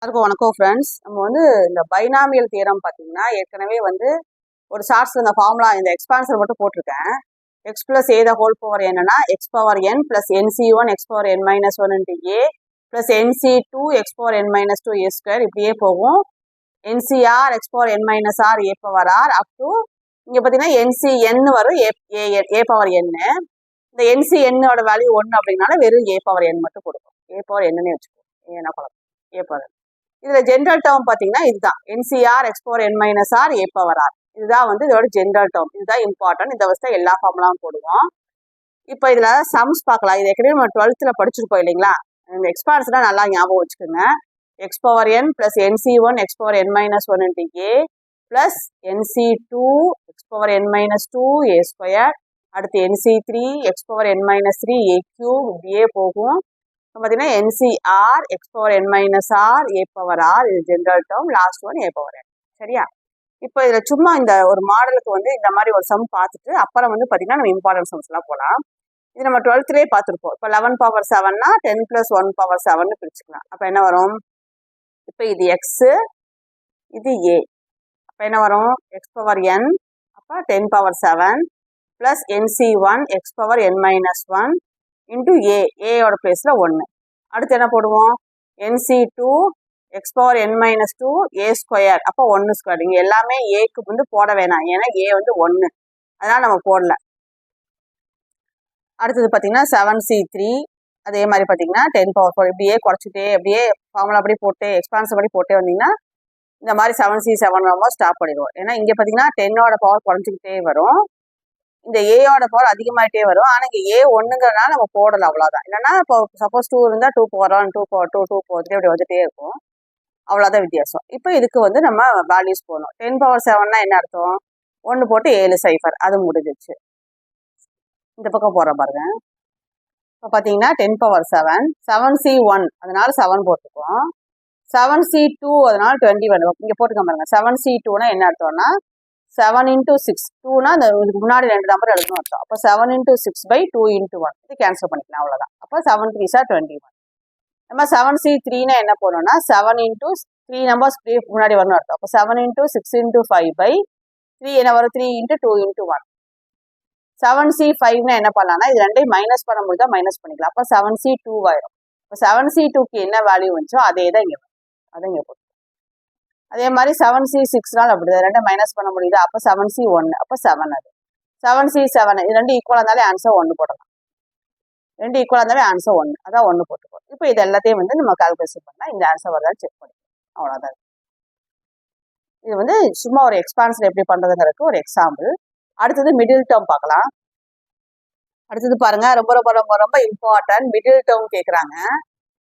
எல்லாருக்கும் வணக்கம் ஃப்ரெண்ட்ஸ். நம்ம வந்து இந்த பைனாமியல் தியரம் பார்த்தீங்கன்னா ஏற்கனவே வந்து ஒரு ஷார்ட்ஸ் இந்த ஃபார்முலா இந்த எக்ஸ்பான்சர் மட்டும் போட்டிருக்கேன். X plus a the whole power என்னன்னா x power n plus NC1 x power n minus one into a plus NC2 x power n minus two a square இப்படியே போகும். NCR x power n minus r a power r up to இங்கே பார்த்தீங்கன்னா NCN வரும் ஏ power n. இந்த NCNோட value 1 அப்படின்னால வெறும் ஏ power n மட்டும் கொடுக்கும். ஏ பவர் என்னன்னு வச்சுக்கோ, என்ன குழப்பம், ஏ பவர். இதுல ஜென்ரல் டேர்ம் பாத்தீங்கன்னா இதுதான் NCR x power n minus r a power r. இதுதான் வந்து இதோட ஜென்ரல் டேர்ம். இதுதான் இம்பார்ட்டன்ட். இந்த வருஷம் எல்லா ஃபார்முலாவும் போடுவோம். இப்போ இதுல சம்ஸ் பார்க்கலாம். இது ஏற்கனவே நம்ம 12th படிச்சிருப்போம் இல்லைங்களா? இந்த எக்ஸ்பான்ஸ்லாம் நல்லா ஞாபகம் வச்சுக்கோங்க. X power n plus NC1 x power n minus one into a plus NC2 x power n minus two a square, அடுத்து NC3 x power n minus three a cube இப்படியே போகும். பார்த்தீங்கன்னா NCR x power n minus r a power r, இது general term. Last one a power n. சரியா? இப்போ இதில் சும்மா இந்த ஒரு மாடலுக்கு வந்து இந்த மாதிரி ஒரு சம் பார்த்துட்டு அப்புறம் வந்து பார்த்தீங்கன்னா நம்ம இம்பார்ட்டன்ட் சம்ஸ்லாம் போகலாம். இது நம்ம 12th பார்த்துருப்போம். இப்போ 11 பவர் 7னா 10 + 1 பவர் 7 பிரிச்சுக்கலாம். அப்போ என்ன வரும்? இப்போ இது எக்ஸு, இது ஏ. அப்போ என்ன வரும்? எக்ஸ் பவர் n, அப்போ 10 power 7 plus NC1 x power n minus one into ஏயோட பிளேஸில் 1. அடுத்து என்ன போடுவோம்? NC2 x power n minus two a square, அப்போ 1 ஸ்கொயர். இங்கே எல்லாமே ஏக்கு வந்து போட வேணாம், ஏன்னா ஏ வந்து 1, அதனால் நம்ம போடல. அடுத்தது பார்த்தீங்கன்னா 7C3, அதே மாதிரி பார்த்தீங்கன்னா 10 பவர் 4 இப்படியே குறைச்சிட்டே அப்படியே ஃபார்முலா அப்படி போட்டு எக்ஸ்பான்ஸ் படி போட்டே வந்தீங்கன்னா இந்த மாதிரி 7C7 ரொம்ப ஸ்டாப் பண்ணிடுவோம். ஏன்னா இங்கே பார்த்தீங்கன்னா 10ஓட பவர் குறைஞ்சிக்கிட்டே வரும், இந்த ஏயோட பவர் அதிகமாகிட்டே வரும். ஆனால் இங்கே ஏ 1ங்கிறதுனால நம்ம போடலை, அவ்வளோதான். இல்லைன்னா இப்போ சப்போஸ் 2 இருந்தால் 2 பவர் 1 2 பவர் 2 2 பவர் 3 அப்படி வந்துட்டே இருக்கும். அவ்வளோதான் வித்தியாசம். இப்போ இதுக்கு வந்து நம்ம வேல்யூஸ் போடணும். 10 பவர் 7னா என்ன அர்த்தம்? 1 போட்டு 7 0, அது முடிஞ்சிச்சு. இந்த பக்கம் போகிற பாருங்க. இப்போ பார்த்தீங்கன்னா 10 பவர் 7 7C1 அதனால 7 போட்டுக்குவோம். 7C2 அதனால 21. இங்கே போட்டுக்க பாருங்க. 7C2னா என்ன அர்த்தம்னா 7 × 6, 2னா இந்த இதுக்கு முன்னாடி 2 நம்பர் எழுதணும் அர்த்தம். அப்போ 7 × 6/2 × 1 இது கேன்சல் பண்ணிக்கலாம், அவ்வளோதான். அப்போ 7 3s are 21. நம்ம 7C3னா என்ன போடணும்னா 7 × 3 நம்பர்ஸ் முன்னாடி வரணும் அர்த்தம். அப்போ 7 × 6 × 5/3 என்ன வரும்? 3 × 2 × 1. 7C5னா என்ன பண்ணலாம்னா இது ரெண்டையும் மைனஸ் பண்ண முடிஞ்சா மைனஸ் பண்ணிக்கலாம். அப்போ 7C2 ஆயிரும். இப்போ 7C2க்கு என்ன வேல்யூ வந்துச்சோ அதே தான் இங்கே வரும், அதை இங்கே போட்டு. அதே மாதிரி 7C6னால அப்படி ரெண்டும் மைனஸ் பண்ண முடியுது. அப்போ 7C1, அப்போ 7 அது 7C7 இது ரெண்டு ஈக்குவலாக இருந்தாலே ஆன்சர் 1 போடலாம். ரெண்டு ஈக்குவலாக இருந்தாலே ஆன்சர் 1, அதான் 1 போட்டுக்கோ. இப்போ இது எல்லாத்தையும் வந்து நம்ம கால்குலேஷன் பண்ணால் இந்த ஆன்சர் வருதான்னு செக் பண்ணிக்கலாம், அவ்வளோதான். இது வந்து சும்மா ஒரு எக்ஸ்பான்ஷன் எப்படி பண்ணுறதுங்கிறதுக்கு ஒரு எக்ஸாம்பிள். அடுத்தது மிடில் டேர்ம் பார்க்கலாம். அடுத்தது பாருங்க, ரொம்ப ரொம்ப ரொம்ப ரொம்ப இம்பார்ட்டன்ட் மிடில் டேர்ம் கேட்குறாங்க.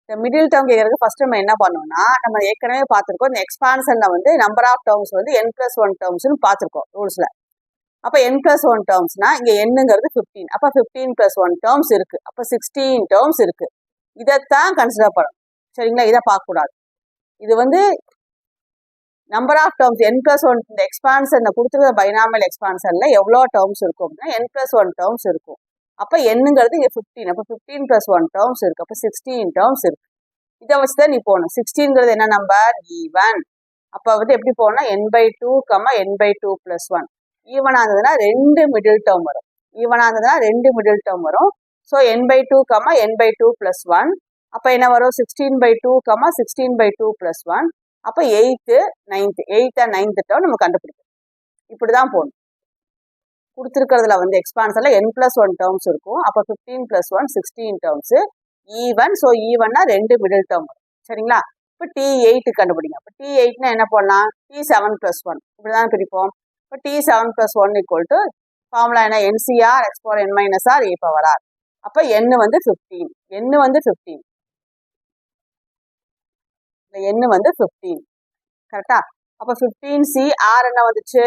இந்த மிடில் டேர்ம் கேட்கறதுக்கு ஃபர்ஸ்ட் நம்ம என்ன பண்ணோம்னா, நம்ம ஏற்கனவே பார்த்துருக்கோம் இந்த எக்ஸ்பான்ஷன்ல வந்து நம்பர் ஆஃப் டேர்ம்ஸ் வந்து n+1 டேர்ம்ஸ்னு பார்த்துருக்கோம் ரூல்ஸ்ல. அப்போ n+1 டேர்ம்ஸ்னா இங்கே என்னங்கிறது 15, அப்போ 15 + 1 டேர்ம்ஸ் இருக்கு, அப்போ 16 டேர்ம்ஸ் இருக்கு. இதைத்தான் கன்சிடர் பண்ணணும், சரிங்களா? இதை பார்க்கக்கூடாது. இது வந்து நம்பர் ஆஃப் டேர்ம்ஸ் n+1 இந்த எக்ஸ்பான்ஷன் கொடுத்துருக்க பைனாமியல் எக்ஸ்பான்ஷன்ல எவ்வளோ டேர்ம்ஸ் இருக்கும் அப்படின்னா n+1 டேர்ம்ஸ் இருக்கும். அப்போ என்னங்கிறது இங்கே 15, அப்போ 15 + 1 டேர்ம்ஸ் இருக்கு, அப்போ 16 டேர்ம்ஸ் இருக்கு. இதை வச்சு தான் நீ போகணும். 16ங்கிறது என்ன நம்பர்? ஈவன். அப்போ வந்து எப்படி போகணும்னா n/2, n/2 + 1. ஈவனாக இருந்ததுன்னா 2 மிடில் டேர்ம் வரும். ஈவனாக இருந்ததுன்னா 2 மிடில் டேர்ம் வரும். So n/2, n/2 + 1. அப்போ என்ன வரும்? 16/2, 16/2 + 1. அப்போ 8th and 9th டேர்ம் நம்ம கண்டுபிடிக்கணும். இப்படி தான் போகணும். கொடுத்துருக்கிறதுல வந்து எக்ஸ்பான்ஷன்ல n+1 டேர்ம்ஸ் இருக்கும். அப்போ 15 + 1 16 டேர்ம்ஸ் ஈவன். ஸோ ஈவன்னா 2 மிடில் டேர்ம் வரும், சரிங்களா? இப்போ T8 கண்டுபிடிங்க. இப்போ T8னா என்ன பண்ணலாம்? T7 + 1 இப்படி தான் பிரிப்போம். இப்போ T7 + 1 = ஃபார்முலா என்ன? NCR x power n minus r a power r. அப்போ n வந்து 15, n வந்து 15, n வந்து 15, கரெக்டா? அப்போ 15C R என்ன வந்துச்சு?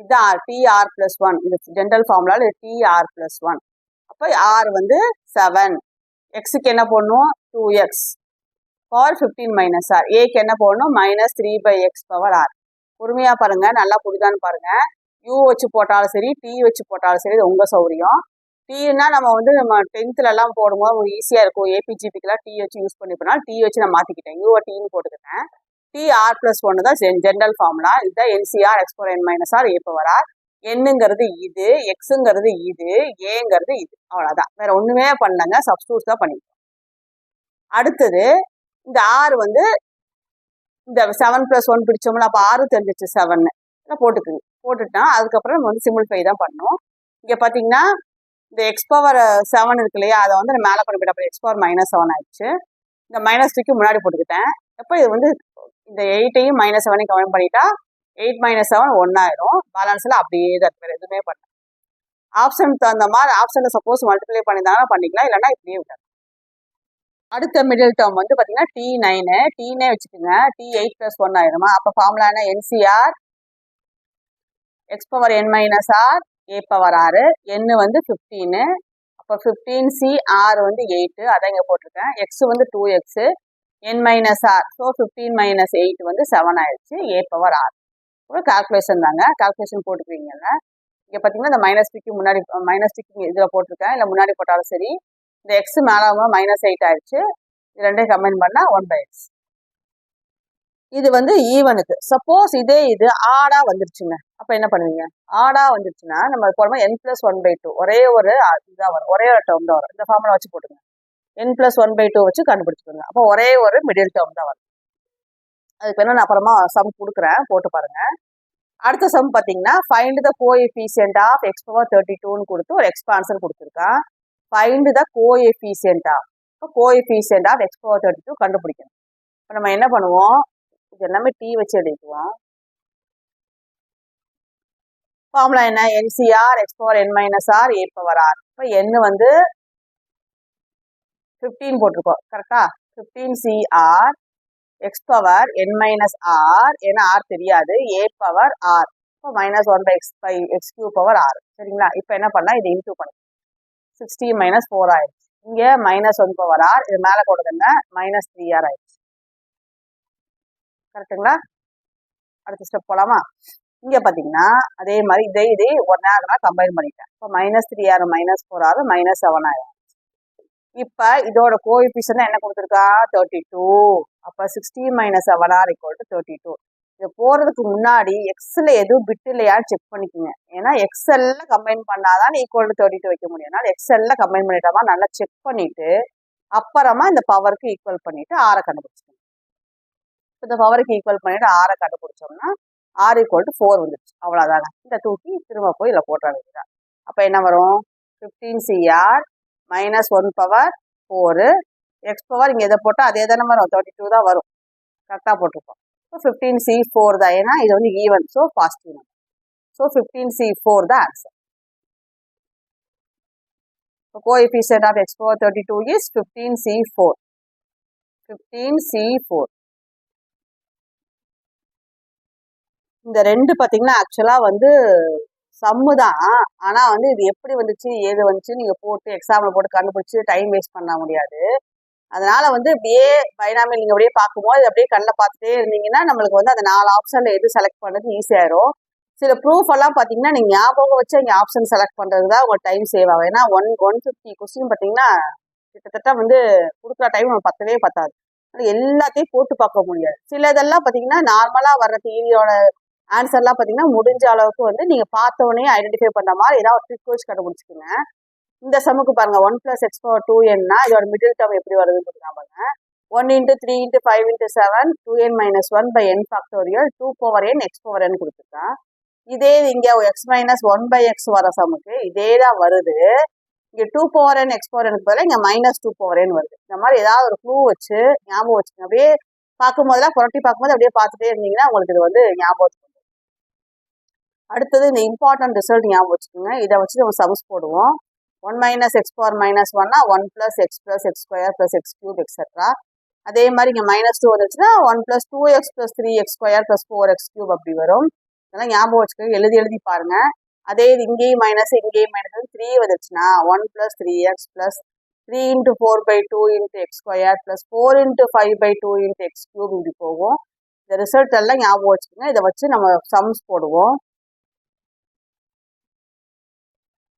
இது TR + 1, இது ஜென்ரல் ஃபார்முலாவில் TR + 1. அப்போ R வந்து 7, எக்ஸுக்கு என்ன போடணும்? 2x power 15 - R. ஏக்கு என்ன போடணும்? -3/x power R. பொறுமையாக பாருங்க, நல்லா புரிதான்னு பாருங்க. U வச்சு போட்டாலும் சரி, T வச்சு போட்டாலும் சரி, இது உங்கள் சௌரியம். டீனா நம்ம வந்து நம்ம 10th எல்லாம் போடும்போது ஈஸியாக இருக்கும். ஏபிஜிபிக்கெல்லாம் டீ வச்சு யூஸ் பண்ணிப்போனால டீ வச்சு நான் மாற்றிக்கிட்டேன். யூஆர் டீன்னு போட்டுக்கிட்டேன். TR+1 தான் ஜென்ரல் ஃபார்முலா. இதுதான் NCR எக்ஸ்போர் N minus r a power R. என்னங்கிறது இது, எக்ஸுங்கிறது இது, ஏங்கிறது இது. அவ்வளோதான், வேற ஒன்றுமே பண்ணலங்க, சப்ஸ்டியூட் தான் பண்ணிட்டோம். அடுத்தது இந்த ஆறு வந்து இந்த 7+1 பிடிச்சோம்ல, அப்போ 6 தெரிஞ்சிச்சு 7 போட்டுக்குங்க. போட்டுட்டா அதுக்கப்புறம் நம்ம வந்து சிம்பிளிஃபை தான் பண்ணோம். இங்கே பார்த்தீங்கன்னா இந்த எக்ஸ் பவர் 7 இருக்கு இல்லையா, அதை வந்து மேலே கொண்டு போயிட்டு அப்புறம் எக்ஸ் பவர் -7 ஆயிடுச்சு. இந்த -3க்கு முன்னாடி போட்டுக்கிட்டேன். அப்போ இது வந்து இந்த 8ஐயும் -7ஐயும் கமெண்ட் பண்ணிட்டா 8 - 7 1 ஆயிரும். பேலன்ஸில் அப்படியே தான் வேறு எதுவுமே பண்ண. ஆப்ஷனுக்கு தகுந்த மாதிரி ஆப்ஷனில் சப்போஸ் மல்டிப்ளை பண்ணியிருந்தாங்கன்னா பண்ணிக்கலாம், இல்லைன்னா இப்படியே விட்டாங்க. அடுத்த மிடில் டேர்ம் வந்து பார்த்தீங்கன்னா T9. டீனே வச்சுக்கோங்க. T8+1 ஆயிருமா. அப்போ ஃபார்முலா என்ன? NCR X power N minus r a power ஆறு. என் வந்து 15. அப்போ 15C ஆர் வந்து 8. அதான் இங்கே போட்டிருக்கேன். எக்ஸ் வந்து 2x என் மைனஸ் ஆர். ஸோ 15 - 8 வந்து 7 ஆயிடுச்சு. ஏ பவர் ஆர். ஒரு கால்குலேஷன் தாங்க, கால்குலேஷன் போட்டுக்குவீங்கல்ல. இங்கே பார்த்தீங்கன்னா இந்த -3க்கு முன்னாடி -3க்கு இதில் போட்டிருக்கேன், இல்லை முன்னாடி போட்டாலும் சரி. இந்த எக்ஸ் மேலே -8 ஆயிடுச்சு. இது ரெண்டையும் கம்பைன் பண்ணால் 1/x. இது வந்து ஈவனுக்கு. சப்போஸ் இதே இது ஆடா வந்துருச்சுங்க, அப்போ என்ன பண்ணுவீங்க? ஆடா வந்துருச்சுன்னா நம்ம போடும்போது n+1/2 ஒரே ஒரு இதாக வரும், ஒரே ஒரு டேர்ம் தான் வரும். இந்த ஃபார்முலா வச்சு போட்டுங்க. n+1/2 வச்சு கண்டுபிடிச்சிக்கோங்க. அப்போ ஒரே ஒரு மிடில் டேர்ம் தான் வரும். அதுக்கு வேணா நான் அப்புறமா சம் கொடுக்குறேன், போட்டு பாருங்க. அடுத்த சம் பார்த்தீங்கன்னா find the coefficient of x power 32ன்னு கொடுத்து ஒரு எக்ஸ்பான்ஷன் கொடுத்துருக்கான். Find the coefficient of. இப்போ கோஎஃபிஷியன்ட் ஆஃப் எக்ஸ் பவர் 32 கண்டுபிடிக்கணும். இப்போ நம்ம என்ன பண்ணுவோம்? இது எல்லாமே டி வச்சு எழுதிக்குவோம். ஃபார்முலா என்ன? NCR X power N minus r a power R. இப்போ என் வந்து 15 போட்டிருக்கோம், கரெக்டா? 15CR எக்ஸ் பவர் என் மைனஸ் ஆர், ஏன்னா ஆர் தெரியாது, ஏ பவர் ஆர். இப்போ -1/x பவர் ஆர். சரிங்களா? இப்போ என்ன பண்ணலாம்? இது இன்டூ பண்ணலாம். 16 - 4 ஆயிடுச்சு. இங்கே -1 பவர் ஆர், இது மேலே கொடுக்குங்க -3R ஆயிடுச்சு. கரெக்டுங்களா? அடுத்த ஸ்டெப் போகலாமா? இங்கே பார்த்தீங்கன்னா அதே மாதிரி இதே ஒரு நேரம் கம்பைன் பண்ணிட்டேன். இப்போ -3R -4R -7 ஆயிடும். இப்போ இதோட கோஎஃபிஷியன்ட் என்ன கொடுத்துருக்கா? 32. அப்போ 16 - 7R = 32. இது போகிறதுக்கு முன்னாடி எக்ஸில் எதுவும் பிட் இல்லையான்னு செக் பண்ணிக்கோங்க. ஏன்னா எக்ஸெல்ல கம்பைன் பண்ணாதான் =32 வைக்க முடியும். அதனால எக்ஸெல்ல கம்பைன் பண்ணிட்டோமா நல்லா செக் பண்ணிட்டு அப்புறமா இந்த பவருக்கு ஈக்குவல் பண்ணிட்டு ஆரை கண்டுபிடிச்சிக்கணும். இந்த பவருக்கு ஈக்குவல் பண்ணிட்டு ஆரை கண்டுபிடிச்சோம்னா R = 4 வந்துடுச்சு. அவ்வளோதாங்க. இந்த தூக்கி திரும்ப போய் இதில் போட்டுற வேண்டியதான். அப்போ என்ன வரும்? 15CR -1 பவர் 4 எக்ஸ் பவர் இங்கே எதை போட்டால் அதே தானே வரும், 32 தான் வரும். கரெக்டாக போட்டிருக்கோம். ஸோ 15C4 தான், ஏன்னா இது வந்து even, so positive number. So 15C4 தான் ஆன்சர். இப்போ coefficient of x power 32 is 15C4. 15C4. இந்த ரெண்டு பார்த்தீங்கன்னா ஆக்சுவலாக வந்து சம்மு தான். ஆனால் வந்து இது எப்படி வந்துச்சு ஏது வந்துச்சு நீங்கள் போட்டு எக்ஸாமில் போட்டு கண்டுபிடிச்சி டைம் வேஸ்ட் பண்ண முடியாது. அதனால வந்து இப்படியே பைனாமியல் நீங்கள் அப்படியே பார்க்கும்போது அப்படியே கண்ணில் பார்த்துட்டே இருந்தீங்கன்னா நம்மளுக்கு வந்து அந்த 4 ஆப்ஷனில் எது செலக்ட் பண்ணுறது ஈஸியாயிரும். சில ப்ரூஃப் எல்லாம் பார்த்தீங்கன்னா நீங்கள் ஞாபகம் வச்சு இங்கே ஆப்ஷன் செலக்ட் பண்ணுறது தான் உங்கள் டைம் சேவ் ஆகும். ஏன்னா 150 கொஸ்டின் பார்த்தீங்கன்னா கிட்டத்தட்ட வந்து கொடுக்குற டைம் நம்ம பத்தவே பத்தாது. எல்லாத்தையும் போட்டு பார்க்க முடியாது. சில இதெல்லாம் பார்த்தீங்கன்னா நார்மலாக வர்ற தியரியோட ஆன்சர்லாம் பார்த்தீங்கன்னா முடிஞ்ச அளவுக்கு வந்து நீங்கள் பார்த்தோன்னே ஐடென்டிஃபை பண்ணுற மாதிரி ஏதாவது ஒரு ட்ரிக் வச்சு கண்டுபிடிச்சிக்கோங்க. இந்த சமுக்கு பாருங்க 1 + x பவர் 2n இதோட மிடில் டேர்ம் எப்படி வருதுன்னு பாருங்க. 1 × 3 × 5 × 7 2n - 1/n factorial 2 power n x power n கொடுத்துருக்கா. இதே இங்கே x - 1/x வர சமுக்கு இதே தான் வருது. இங்கே 2 power n x power n பதிலாக இங்கே -2 பவர் n வருது. இந்த மாதிரி ஏதாவது ஒரு க்ளூ வச்சு ஞாபகம் வச்சுக்கோங்க. அப்படியே பார்க்கும்போதெல்லாம் புரட்டி பார்க்கும்போது அப்படியே பார்த்துட்டே இருந்தீங்கன்னா உங்களுக்கு இது வந்து ஞாபகம். அடுத்தது இந்த இம்பார்ட்டன்ட் ரிசல்ட் ஞாபகம் வச்சுக்கோங்க. இதை வச்சு நம்ம சம்ஸ் போடுவோம். 1 - x பவர் -1னா 1 + x + x² + x³ எக்ஸெட்ரா. அதே மாதிரி இங்கே -2 வந்துச்சுன்னா 1 + 2x + 3x² + 4x³ அப்படி வரும். இதெல்லாம் ஞாபகம் வச்சுக்கோங்க, எழுதி பாருங்க. அதே இது இங்கேயும் மைனஸ் இங்கேயும் -3 வந்துச்சுன்னா 1 + 3x + 3 × 4/2 × x² + 4 × 5/2 × x³ இப்படி போகும். இந்த ரிசல்ட் எல்லாம் ஞாபகம் வச்சுக்கோங்க. இதை வச்சு நம்ம சம்ஸ் போடுவோம்.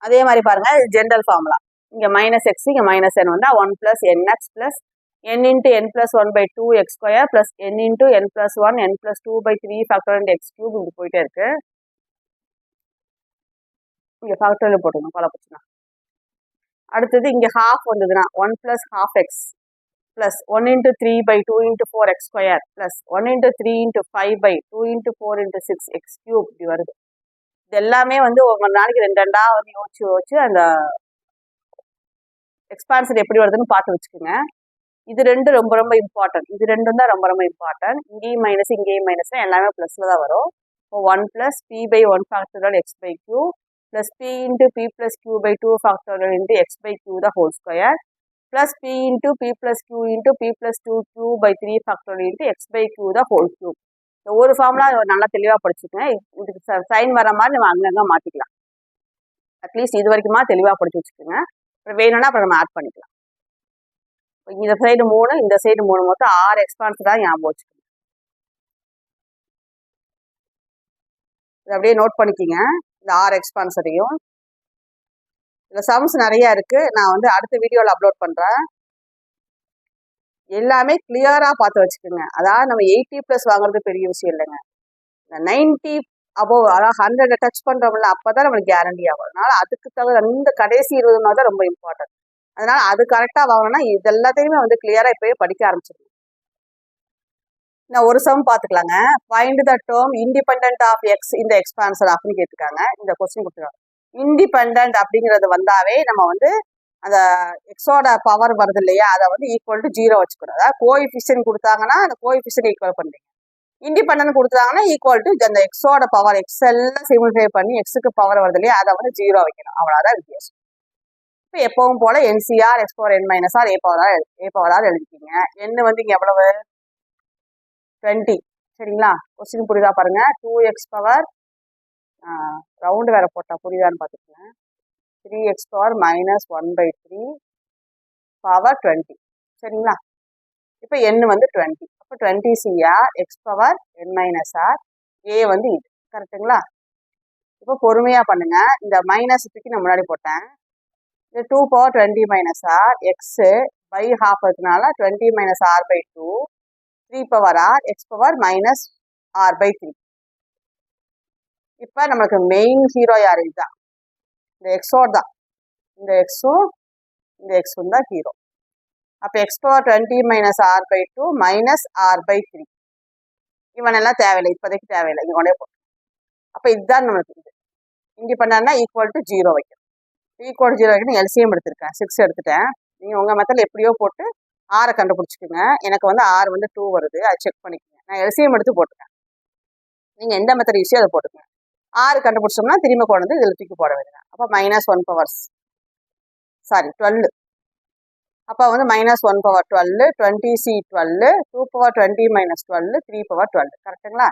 அதே மாதிரி பாருங்க ஜென்ரல் ஃபார்முலா. இங்க -x இங்க -n வந்தா 1 + nx + n × n + 1/2x² + n × n + 1 n + 2/3 factorial x³ இப்படி போயிட்டே இருக்கு. இங்க ஃபேக்டோரியல் போட்டுக்கணும் குழப்பச்சுனா. அடுத்தது இங்க ½ வந்ததுன்னா 1 + ½ x + 1 × 3/2 × 4x² + 1 × 3 × 5/2 × 4 × 6x³ இப்படி வருது. இது எல்லாமே வந்து ஒவ்வொரு நாளைக்கு 2 வந்து யோசிச்சு அந்த எக்ஸ்பான்ஷன் எப்படி வருதுன்னு பார்த்து வச்சுக்கோங்க. இது ரெண்டு ரொம்ப ரொம்ப இம்பார்ட்டன்ட். இது ரெண்டும் தான் ரொம்ப ரொம்ப இம்பார்ட்டன்ட். இங்கேயும் மைனஸ் இங்கேயும் மைனஸ் எல்லாமே ப்ளஸ்ல தான் வரும். இப்போ 1 + p/1 factorial x/q + p × p + q/2 factorial x/q the whole square + p × p + q × p + 2q/3 factorial x/q the whole cube. இந்த ஒரு ஃபார்முலா நல்லா தெளிவாக படிச்சுக்கோங்க. இதுக்கு சைன் வர மாதிரி நம்ம அங்கங்கே மாற்றிக்கலாம். அட்லீஸ்ட் இது வரைக்குமா தெளிவாக படிச்சு வச்சுக்கோங்க. அப்புறம் வேணும்னா அப்புறம் நம்ம ஆட் பண்ணிக்கலாம். இந்த சைடு 3 இந்த சைடு 3 மொத்தம் 6 எக்ஸ்பான்ஸ் தான் ஞாபகம் வச்சுக்கோங்க. இதை அப்படியே நோட் பண்ணிக்கிங்க. இந்த 6 எக்ஸ்பான்ஸரையும். இந்த சம்ஸ் நிறைய இருக்கு. நான் வந்து அடுத்த வீடியோவில் அப்லோட் பண்றேன். எல்லாமே கிளியரா பார்த்து வச்சுக்கோங்க. அதாவது நம்ம 80+ வாங்குறது பெரிய விஷயம் இல்லைங்க. இந்த 90 அபோவ் அதாவது 100 டச் பண்றோம்ல அப்பதான் நம்மளுக்கு கேரண்டி ஆகும். அதனால அதுக்கு தவிர இந்த கடைசி 20 நாள் தான் ரொம்ப இம்பார்ட்டன்ட். அதனால அது கரெக்டா வாங்கணும்னா இது எல்லாத்தையுமே வந்து கிளியரா இப்பவே படிக்க ஆரம்பிச்சிருக்கணும். நான் ஒரு சம் பார்த்துக்கலாங்க. Find the term independent of x இந்த எக்ஸ்பான்சர் அப்படின்னு கேட்டிருக்காங்க. இந்த கொஸ்டின் கொடுத்துருக்காங்க. இண்டிபெண்டன்ட் அப்படிங்கிறது வந்தாவே நம்ம வந்து அந்த எக்ஸோட பவர் வருது இல்லையா, அதை வந்து ஈக்குவல் டு 0 வச்சுக்கணும். அதாவது கோஎஃபிஷியன்ட் கொடுத்தாங்கன்னா அந்த கோஎஃபிஷியன்ட் ஈக்குவல் பண்ணுறீங்க. இண்டிபெண்டன்ட் கொடுத்தாங்கன்னா ஈக்குவல் டு அந்த எக்ஸோட பவர் எக்ஸ் எல்லாம் சிம்பிளிஃபை பண்ணி எக்ஸுக்கு பவர் வருது இல்லையா, அதை வந்து 0 வைக்கணும். அவ்வளோதான் வித்தியாசம். இப்போ எப்பவும் போல NCR x⁻n−r a⁻r எழுதிக்கிங்க. n வந்து இங்கே எவ்வளவு 20. சரிங்களா? கொஸ்டின் புரியுதா பாருங்க. 2x பவர் ரவுண்டு வேற போட்டா புரியுதான்னு பார்த்துக்கோங்க. 3x power -1/3 power 20. சரிங்களா? இப்போ n வந்து 20. அப்போ 20CR x⁻n−r a வந்து இது கரெக்டுங்களா? இப்போ பொறுமையா பண்ணுங்க. இந்த மைனஸ் தூக்கி நான் முன்னாடி போட்டேன். இது 2⁻20−r x/½ இருக்கிறதுனால 20−r/2 3⁻r x⁻−r/3. இப்போ நம்மளுக்கு மெயின் ஹீரோ யார்? இதுதான், இந்த எக்ஸோட தான். இந்த எக்ஸும் இந்த எக்ஸும் தான் ஹீரோ. அப்போ x⁻20−r/2 -r/3 இவனெல்லாம் தேவையில்லை, இப்போதைக்கு தேவையில்லை, இங்கே கொண்டே போட்டோம். அப்போ இதுதான் நம்மளுக்கு இது இண்டிபெண்டன்ட்னா ஈக்குவல் டு 0 வைக்கணும். ஈக்குவல் 0 வைக்கணும். எல்சிஎம் எடுத்திருக்கேன், 6 எடுத்துட்டேன். நீங்கள் உங்கள் மெத்தடில் எப்படியோ போட்டு 6 கண்டுபிடிச்சிக்கோங்க. எனக்கு வந்து 6 வந்து 2 வருது, அதை செக் பண்ணிக்கோங்க. நான் எல்சிஎம் எடுத்து போட்டுக்கேன். நீங்கள் எந்த மெத்தட் ஈஸியோ அதை போட்டுக்கோங்க. 6 கண்டுபிடிச்சோம்னா திரும்ப கொண்டு வந்து இதில் தூக்கி போட வேண்டியது. அப்போ -1 பவர்ஸ் 12. அப்போ வந்து -1 பவர் 12 20C 12 2⁻20−12 3⁻12 கரெக்டுங்களா?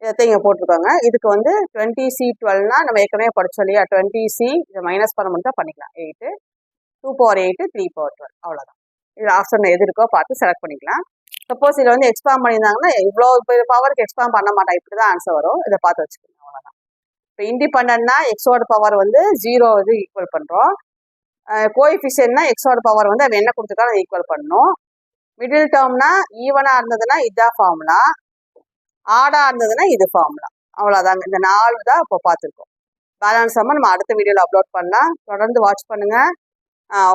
இதை இங்கே போட்டிருக்காங்க. இதுக்கு வந்து 20C 12னா நம்ம ஏற்கனவே படிச்சோம் இல்லையா, 20C இதை மைனஸ் பண்ண மட்டும் பண்ணிக்கலாம். 8 2⁻8 3⁻12 அவ்வளோதான். இது ஆப்ஷன் எது இருக்கோ பார்த்து செலக்ட் பண்ணிக்கலாம். சப்போஸ் இதில் வந்து எக்ஸ்பாண்ட் பண்ணியிருந்தாங்கன்னா இவ்வளோ பவருக்கு எக்ஸ்பாண்ட் பண்ண மாட்டா, இப்படி தான் ஆன்சர் வரும். இதை பார்த்து வச்சுக்கோங்க. அவ்வளோதான். இப்போ இண்டிபெண்டன்ட்னா எக்ஸோட பவர் வந்து 0 இது ஈக்குவல் பண்ணுறோம். கோஎஃபிஷியன்ட்னா எக்ஸோட பவர் வந்து அவன் என்ன கொடுத்துருக்காலும் ஈக்குவல் பண்ணணும். மிடில் டேர்ம்னா ஈவனாக இருந்ததுன்னா இதான் ஃபார்முலா, ஆடாக இருந்ததுன்னா இது ஃபார்முலா. அவ்வளோதாங்க. இந்த 4 தான் இப்போ பார்த்துருக்கோம். பேலன்ஸ் நம்ம அடுத்த வீடியோவில் அப்லோட் பண்ணலாம். தொடர்ந்து வாட்ச் பண்ணுங்கள்.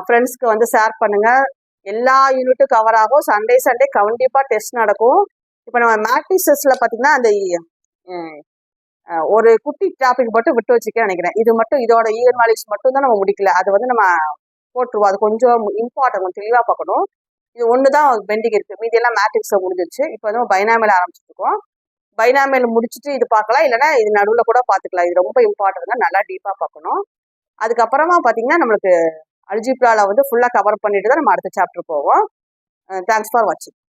ஃப்ரெண்ட்ஸ்க்கு வந்து ஷேர் பண்ணுங்கள். எல்லா யூனிட்டும் கவர் ஆகும். சண்டே கண்டிப்பாக டெஸ்ட் நடக்கும். இப்போ நம்ம மேட்ரிக்ஸ் டெஸ்ட்டில் பார்த்தீங்கன்னா அந்த ஒரு குட்டி டாபிக் மட்டும் விட்டு வச்சுக்க நினைக்கிறேன். இது மட்டும் இதோட ஈவன் வேல்யூஸ் மட்டும் தான் நம்ம முடிக்கல. அது வந்து நம்ம போட்டுருவோம். அது கொஞ்சம் இம்பார்ட்டன்ட், கொஞ்சம் தெளிவாக பார்க்கணும். இது ஒன்று தான் பெண்டிங் இருக்குது. மீதி எல்லாம் மேட்ரிக்ஸில் முடிஞ்சிச்சு. இப்போ வந்து பைனாமியல் ஆரம்பிச்சிருக்கோம். பைனாமியல் முடிச்சுட்டு இது பார்க்கலாம், இல்லைன்னா இது நடுவில் கூட பார்த்துக்கலாம். இது ரொம்ப இம்பார்ட்டன்ட் தான், நல்லா டீப்பாக பார்க்கணும். அதுக்கப்புறமா பார்த்தீங்கன்னா நம்மளுக்கு அல்ஜிப்ராவில் வந்து ஃபுல்லாக கவர் பண்ணிட்டு தான் நம்ம அடுத்த சாப்டர் போவோம். தேங்க்ஸ் ஃபார் வாட்சிங்.